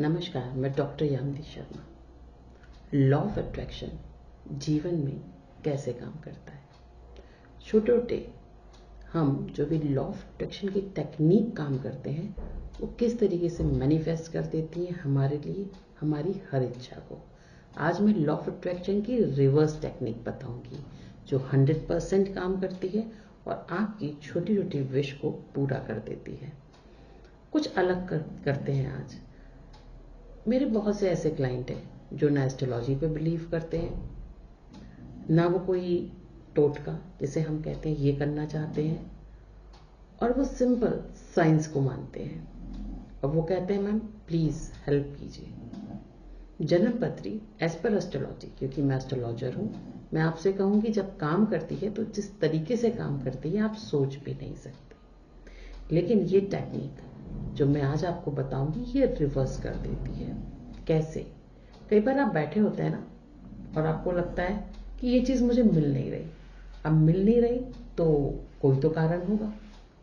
नमस्कार, मैं doctor Yamini Sharma. Law of attraction जीवन में कैसे काम करता है? छोटे छोटे हम जो भी लॉ ऑफ अट्रैक्शन की टेक्निक काम करते हैं वो किस तरीके से मैनिफेस्ट कर देती है हमारे लिए, हमारी हर इच्छा को। आज मैं लॉ ऑफ अट्रैक्शन की रिवर्स टेक्निक बताऊंगी जो 100% काम करती है और आपकी छोटी छोटी विश को पूरा कर देती है। कुछ अलग करते हैं आज। मेरे बहुत से ऐसे क्लाइंट हैं जो ना एस्ट्रोलॉजी पे बिलीव करते हैं, ना वो कोई टोटका जिसे हम कहते हैं ये करना चाहते हैं, और वो सिंपल साइंस को मानते हैं और वो कहते हैं मैम प्लीज हेल्प कीजिए। जन्म पत्री एज पर एस्ट्रोलॉजी, क्योंकि मैं एस्ट्रोलॉजर हूँ, मैं आपसे कहूँगी जब काम करती है तो जिस तरीके से काम करती है आप सोच भी नहीं सकते। लेकिन ये टेक्निक जो मैं आज आपको बताऊंगी ये रिवर्स कर देती है। कैसे? कई बार आप बैठे होते हैं ना और आपको लगता है कि ये चीज मुझे मिल नहीं रही। अब मिल नहीं रही तो कोई तो कारण होगा,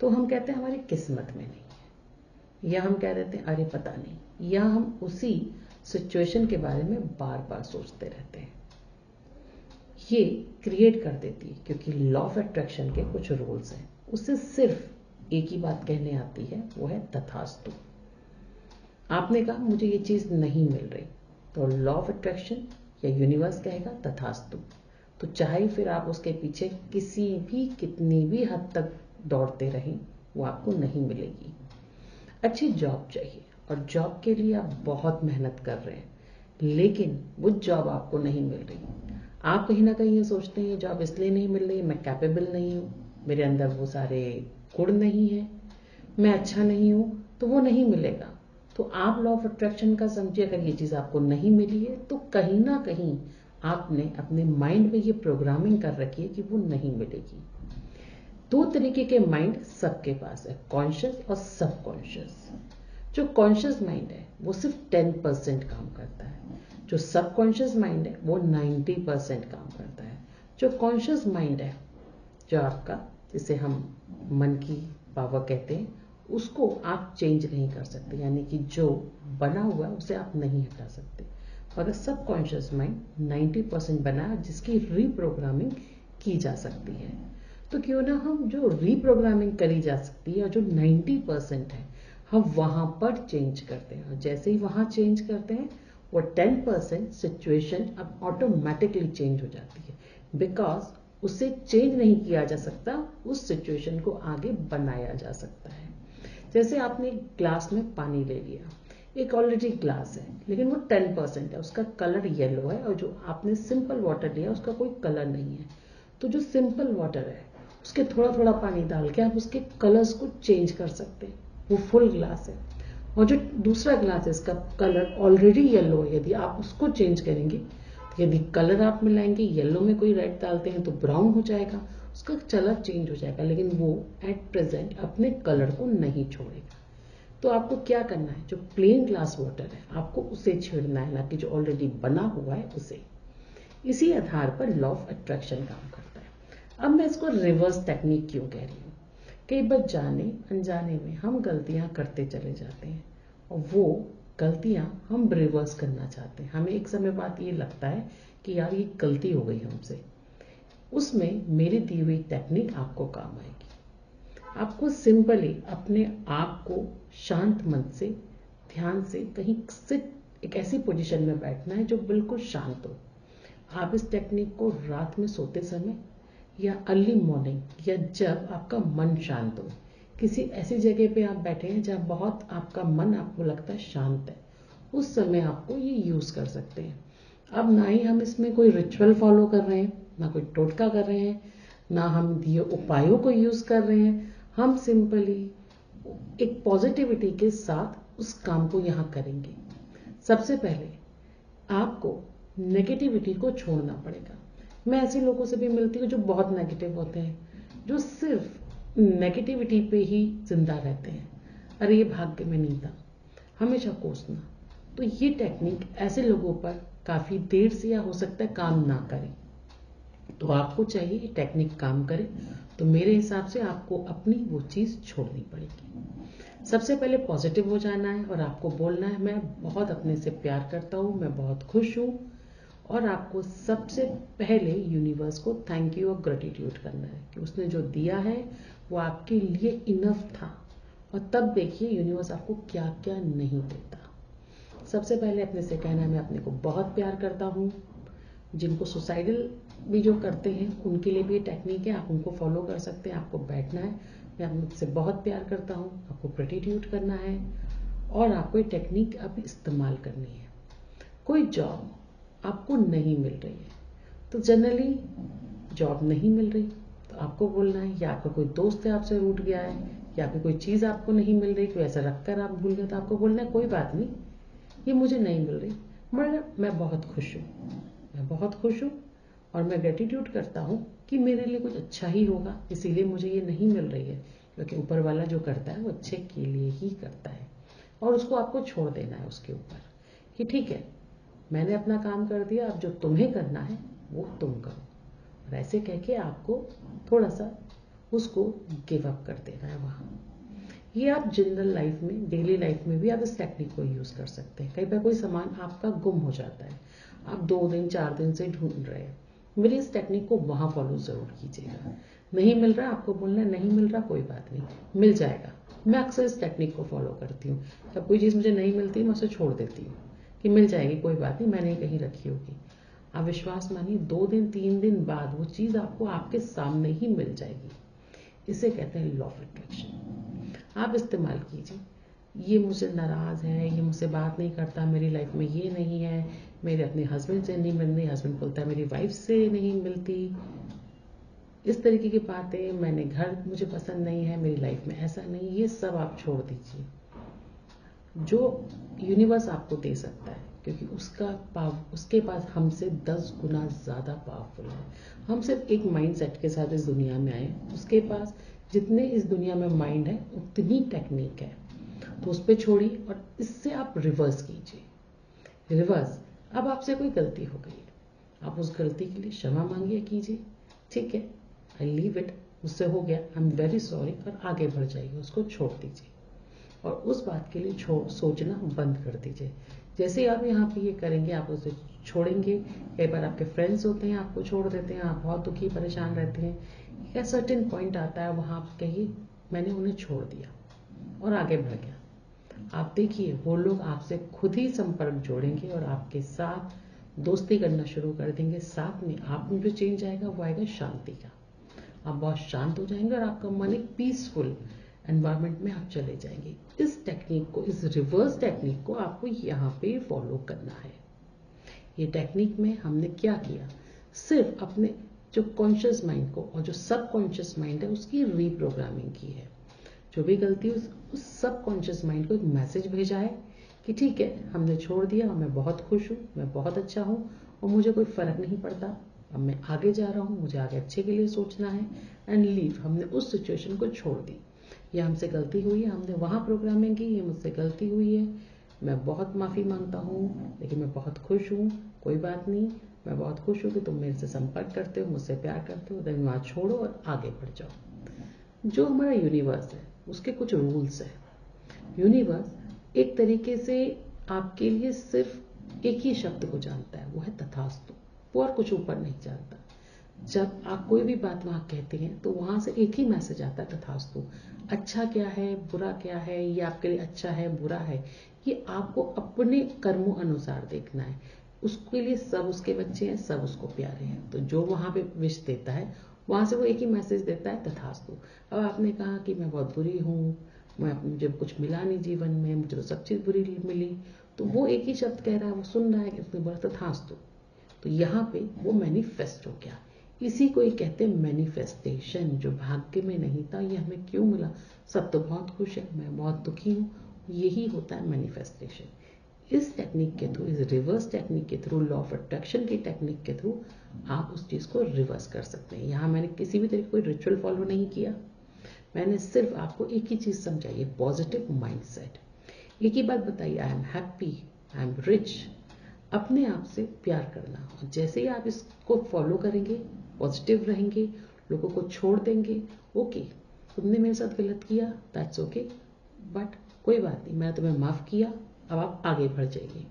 तो हम कहते हैं हमारी किस्मत में नहीं है, या हम कह देते हैं अरे पता नहीं, या हम उसी सिचुएशन के बारे में बार बार सोचते रहते हैं। ये क्रिएट कर देती है क्योंकि लॉ ऑफ अट्रैक्शन के कुछ रूल्स हैं। उससे सिर्फ एक ही बात कहने आती है, वो है तथास्तु। आपने कहा मुझे ये चीज नहीं मिल रही, तो लॉ ऑफ अट्रैक्शन या यूनिवर्स कहेगा तथास्तु। तो चाहे फिर आप उसके पीछे कितनी भी हद तक दौड़ते रहें, वो आपको नहीं मिलेगी। अच्छी जॉब चाहिए और जॉब के लिए आप बहुत मेहनत कर रहे हैं, लेकिन वो जॉब आपको नहीं मिल रही। आप कहीं ना कहीं ये सोचते हैं ये जॉब इसलिए नहीं मिल रही, मैं कैपेबल नहीं हूँ, मेरे अंदर वो सारे गुण नहीं है, मैं अच्छा नहीं हूं, तो वो नहीं मिलेगा। तो आप लॉ ऑफ अट्रैक्शन का समझिए, अगर ये चीज आपको नहीं मिली है तो कहीं ना कहीं आपने अपने माइंड में ये प्रोग्रामिंग कर रखी है कि वो नहीं मिलेगी। दो तरीके के माइंड सबके पास है, कॉन्शियस और सबकॉन्शियस। जो कॉन्शियस माइंड है वो सिर्फ 10% काम करता है, जो सबकॉन्शियस माइंड है वो 90% काम करता है। जो कॉन्शियस माइंड है, जो आपका, जिसे हम मन की पावर कहते हैं, उसको आप चेंज नहीं कर सकते, यानी कि जो बना हुआ है उसे आप नहीं हटा सकते। मगर सबकॉन्शियस माइंड 90% बना है जिसकी रीप्रोग्रामिंग की जा सकती है। तो क्यों ना हम जो रीप्रोग्रामिंग करी जा सकती है और जो 90% है हम वहां पर चेंज करते हैं, और जैसे ही वहां चेंज करते हैं वो 10% सिचुएशन अब ऑटोमेटिकली चेंज हो जाती है, बिकॉज उसे चेंज नहीं किया जा सकता, उस सिचुएशन को आगे बनाया जा सकता है। जैसे आपने ग्लास में पानी ले लिया, एक ऑलरेडी ग्लास है लेकिन वो 10% है, उसका कलर येलो है, और जो आपने सिंपल वाटर लिया उसका कोई कलर नहीं है। तो जो सिंपल वाटर है उसके थोड़ा थोड़ा पानी डाल के आप उसके कलर्स को चेंज कर सकते हैं, वो फुल ग्लास है। और जो दूसरा ग्लास है इसका कलर ऑलरेडी येलो है, यदि आप उसको चेंज करेंगे, यदि कलर आप मिलाएंगे, येलो में कोई रेड डालते हैं तो ब्राउन हो जाएगा, उसका कलर चेंज हो जाएगा, लेकिन वो एट प्रेजेंट अपने कलर को नहीं छोड़ेगा। तो आपको क्या करना है, जो प्लेन ग्लास वाटर है आपको उसे छेड़ना है, ना कि जो ऑलरेडी बना हुआ है उसे। इसी आधार पर लॉ ऑफ अट्रैक्शन काम करता है। अब मैं इसको रिवर्स टेक्निक क्यों कह रही हूँ? कई बार जाने अनजाने में हम गलतियां करते चले जाते हैं और वो गलतियां हम रिवर्स करना चाहते हैं। हमें एक समय बाद ये लगता है कि यार ये गलती हो गई हमसे। उसमें मेरी दी हुई टेक्निक आपको काम आएगी। आपको सिंपली अपने आप को शांत मन से, ध्यान से कहीं से एक ऐसी पोजीशन में बैठना है जो बिल्कुल शांत हो। आप इस टेक्निक को रात में सोते समय या अर्ली मॉर्निंग, या जब आपका मन शांत हो, किसी ऐसी जगह पे आप बैठे हैं जहां बहुत आपका मन, आपको लगता है शांत है, उस समय आपको ये यूज कर सकते हैं। अब ना ही हम इसमें कोई रिचुअल फॉलो कर रहे हैं, ना कोई टोटका कर रहे हैं, ना हम दिए उपायों को यूज कर रहे हैं। हम सिंपली एक पॉजिटिविटी के साथ उस काम को यहां करेंगे। सबसे पहले आपको नेगेटिविटी को छोड़ना पड़ेगा। मैं ऐसे लोगों से भी मिलती हूँ जो बहुत नेगेटिव होते हैं, जो सिर्फ नेगेटिविटी पे ही जिंदा रहते हैं। अरे ये भाग्य में नहीं था, हमेशा कोसना। तो ये टेक्निक ऐसे लोगों पर काफी देर से या हो सकता है काम ना करे। तो आपको चाहिए ये टेक्निक काम करे, तो मेरे हिसाब से आपको अपनी वो चीज छोड़नी पड़ेगी। सबसे पहले पॉजिटिव हो जाना है और आपको बोलना है मैं बहुत अपने से प्यार करता हूँ, मैं बहुत खुश हूँ। और आपको सबसे पहले यूनिवर्स को थैंक यू और ग्रेटिट्यूड करना है कि उसने जो दिया है वो आपके लिए इनफ था। और तब देखिए यूनिवर्स आपको क्या क्या नहीं देता। सबसे पहले अपने से कहना है मैं अपने को बहुत प्यार करता हूँ। जिनको सुसाइडल भी जो करते हैं उनके लिए भी ये टेक्निक है, आप उनको फॉलो कर सकते हैं। आपको बैठना है, मैं आपसे बहुत प्यार करता हूँ, आपको ग्रेटिट्यूड करना है और आपको ये टेक्निक अब इस्तेमाल करनी है। कोई जॉब आपको नहीं मिल रही है तो जनरली जॉब नहीं मिल रही तो आपको बोलना है, या आपका कोई दोस्त है आपसे रूठ गया है, या फिर कोई चीज़ आपको नहीं मिल रही, कोई ऐसा रखकर आप भूल गए, तो आपको बोलना है कोई बात नहीं, ये मुझे नहीं मिल रही, मगर मैं बहुत खुश हूँ, मैं बहुत खुश हूँ और मैं ग्रेटिट्यूड करता हूँ कि मेरे लिए कुछ अच्छा ही होगा, इसीलिए मुझे ये नहीं मिल रही है, क्योंकि ऊपर वाला जो करता है वो अच्छे के लिए ही करता है। और उसको आपको छोड़ देना है उसके ऊपर कि ठीक है मैंने अपना काम कर दिया, अब जो तुम्हें करना है वो तुम करो। और ऐसे कह के आपको थोड़ा सा उसको गिव अप कर देना है वहाँ। ये आप जनरल लाइफ में, डेली लाइफ में भी आप इस टेक्निक को यूज़ कर सकते हैं। कई बार कोई सामान आपका गुम हो जाता है, आप 2 दिन 4 दिन से ढूंढ रहे हैं, मेरी इस टेक्निक को वहाँ फॉलो ज़रूर कीजिएगा। नहीं मिल रहा आपको बोलना है नहीं मिल रहा कोई बात नहीं, मिल जाएगा। मैं अक्सर इस टेक्निक को फॉलो करती हूँ। जब कोई चीज़ मुझे नहीं मिलती मैं उसे छोड़ देती हूँ कि मिल जाएगी कोई बात नहीं, मैंने कहीं रखी होगी। आप विश्वास मानिए 2 दिन 3 दिन बाद वो चीज़ आपको आपके सामने ही मिल जाएगी। इसे कहते हैं लॉ ऑफ अट्रैक्शन। आप इस्तेमाल कीजिए। ये मुझसे नाराज़ है, ये मुझसे बात नहीं करता, मेरी लाइफ में ये नहीं है, मेरे अपने हस्बैंड से नहीं मिलनी, हस्बैंड बोलता है मेरी वाइफ से नहीं मिलती, इस तरीके की बातें, मैंने घर मुझे पसंद नहीं है, मेरी लाइफ में ऐसा नहीं, ये सब आप छोड़ दीजिए। जो यूनिवर्स आपको दे सकता है, क्योंकि उसके पास हमसे 10 गुना ज़्यादा पावरफुल है। हम सिर्फ एक माइंड सेट के साथ इस दुनिया में आए, उसके पास जितने इस दुनिया में माइंड है उतनी टेक्निक है, तो उस पर छोड़िए और इससे आप रिवर्स कीजिए। रिवर्स, अब आपसे कोई गलती हो गई है, आप उस गलती के लिए क्षमा मांगिए, कीजिए, ठीक है आई लीव इट, उससे हो गया, आई एम वेरी सॉरी, और आगे बढ़ जाइए, उसको छोड़ दीजिए और उस बात के लिए सोचना बंद कर दीजिए। जैसे आप यहाँ पे ये करेंगे, आप उसे छोड़ेंगे। कई बार आपके फ्रेंड्स होते हैं आपको छोड़ देते हैं, आप बहुत दुखी परेशान रहते हैं, एक सर्टेन पॉइंट आता है वहाँ आप कहिए मैंने उन्हें छोड़ दिया और आगे बढ़ गया। आप देखिए वो लोग आपसे खुद ही संपर्क जोड़ेंगे और आपके साथ दोस्ती करना शुरू कर देंगे। साथ में आप में जो चेंज आएगा वो आएगा शांति का। आप बहुत शांत हो जाएंगे और आपका मन एक पीसफुल एनवायरनमेंट में आप चले जाएंगे। इस टेक्निक को, इस रिवर्स टेक्निक को आपको यहाँ पे फॉलो करना है। ये टेक्निक में हमने क्या किया, सिर्फ अपने जो कॉन्शियस माइंड को और जो सब कॉन्शियस माइंड है उसकी रीप्रोग्रामिंग की है। जो भी गलती उस सब कॉन्शियस माइंड को एक मैसेज भेजा है कि ठीक है हमने छोड़ दिया और मैं बहुत खुश हूँ, मैं बहुत अच्छा हूँ और मुझे कोई फर्क नहीं पड़ता, अब मैं आगे जा रहा हूँ, मुझे आगे अच्छे के लिए सोचना है, एंड लीव। हमने उस सिचुएशन को छोड़ दी। ये हमसे गलती हुई है, हमने वहाँ प्रोग्रामिंग की, ये मुझसे गलती हुई है, मैं बहुत माफ़ी मांगता हूँ, लेकिन मैं बहुत खुश हूँ, कोई बात नहीं, मैं बहुत खुश हूँ कि तुम मेरे से संपर्क करते हो, मुझसे प्यार करते हो, देन वहाँ छोड़ो और आगे बढ़ जाओ। जो हमारा यूनिवर्स है उसके कुछ रूल्स है। यूनिवर्स एक तरीके से आपके लिए सिर्फ एक ही शब्द को जानता है, वो है तथास्तु, वो और कुछ ऊपर नहीं जानता। जब आप कोई भी बात वहाँ कहते हैं तो वहाँ से एक ही मैसेज आता है तथास्तु। अच्छा क्या है बुरा क्या है, ये आपके लिए अच्छा है बुरा है, ये आपको अपने कर्मों अनुसार देखना है। उसके लिए सब उसके बच्चे हैं, सब उसको प्यारे हैं, तो जो वहाँ पे विश देता है वहाँ से वो एक ही मैसेज देता है तथास्तु। अब आपने कहा कि मैं बहुत बुरी हूँ, मुझे कुछ मिला नहीं जीवन में, मुझे तो सब चीज़ बुरी मिली, तो वो एक ही शब्द कह रहा है, वो सुन रहा है कि उसने बोला तथास्तु, तो यहाँ पे वो मैनिफेस्ट हो गया। इसी को ही कहते हैं मैनिफेस्टेशन। जो भाग्य में नहीं था ये हमें क्यों मिला, सब तो बहुत खुश है, मैं बहुत दुखी हूँ, यही होता है मैनिफेस्टेशन। इस टेक्निक के थ्रू, इस रिवर्स टेक्निक के थ्रू, लॉ ऑफ अट्रैक्शन की टेक्निक के थ्रू आप उस चीज़ को रिवर्स कर सकते हैं। यहाँ मैंने किसी भी तरीके कोई रिचुअल फॉलो नहीं किया, मैंने सिर्फ आपको एक ही चीज़ समझाई है, पॉजिटिव माइंडसेट। एक ही बात बताइए, I am happy, I am rich, अपने आप से प्यार करना। और जैसे ही आप इसको फॉलो करेंगे, पॉजिटिव रहेंगे, लोगों को छोड़ देंगे, ओके तुमने मेरे साथ गलत किया, दैट्स ओके, बट कोई बात नहीं, मैंने तुम्हें माफ़ किया, अब आप आगे बढ़ जाइए।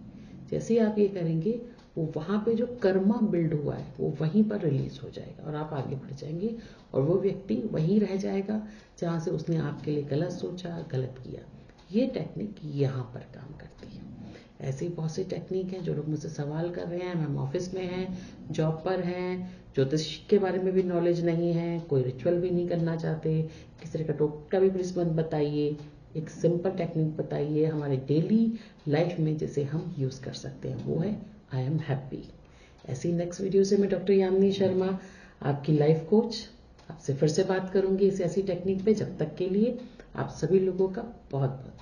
जैसे ही आप ये करेंगे वो वहाँ पे जो कर्मा बिल्ड हुआ है वो वहीं पर रिलीज हो जाएगा और आप आगे बढ़ जाएंगे, और वो व्यक्ति वहीं रह जाएगा जहाँ से उसने आपके लिए गलत सोचा, गलत किया। ये टेक्निक यहाँ पर काम करती है। ऐसी बहुत सी टेक्निक हैं। जो लोग मुझसे सवाल कर रहे हैं, हम ऑफिस में हैं, जॉब पर हैं, ज्योतिष के बारे में भी नॉलेज नहीं है, कोई रिचुअल भी नहीं करना चाहते, किसी तरह का टोटका भी प्लीज मत बताइए, एक सिंपल टेक्निक बताइए हमारे डेली लाइफ में जिसे हम यूज़ कर सकते हैं, वो है आई एम हैप्पी। ऐसी नेक्स्ट वीडियो से मैं डॉक्टर यामिनी शर्मा, आपकी लाइफ कोच, आपसे फिर से बात करूंगी इस ऐसी टेक्निक पे। जब तक के लिए आप सभी लोगों का बहुत बहुत